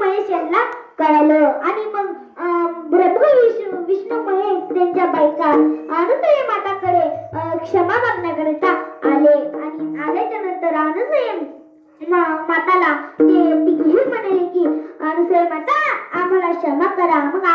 महेश यांना कळालं आणि मग ब्रह्मा विष्णू महेश त्यांच्या बायका अनुसूया माताकडे क्षमा मागण्याकरिता आले आणि आल्याच्या नंतर अनुसूया माताला ते घेऊन म्हणाले की अनुसूया माता आम्हाला क्षमा करा. मग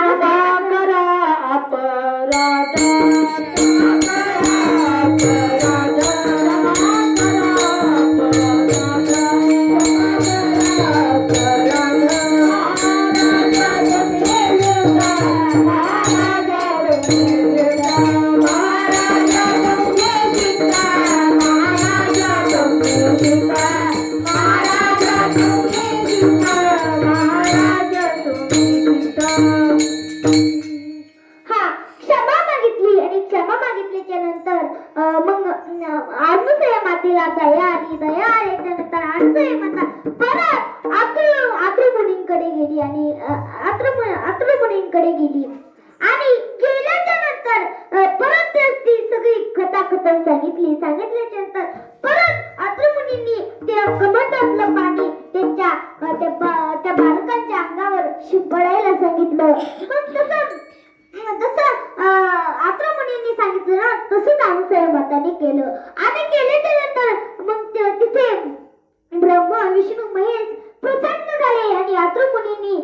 मातेला दया आली. दया आल्याच्या नंतर अनुसूया माता परत आत्रुमुनींकडे गेली आणि आत्रुमुनींकडे गेली आणि गेल्याच्या नंतर परत ती सगळी कथाकथन सांगितल्याच्या नंतर परत आत्रुमुनींनी त्या कमंडातलं पाणी त्यांच्या त्या बालकांच्या अंगावर शिंपडायला सांगितलं. मग तसं आत्रुमुनींनी सांगितलं ना तसंच अनुसूया माताने केलं आणि केल्याच्या नंतर मग तिथे ब्रह्मा विष्णू महेश प्रसन्न झाले आणि आत्रुमुनींनी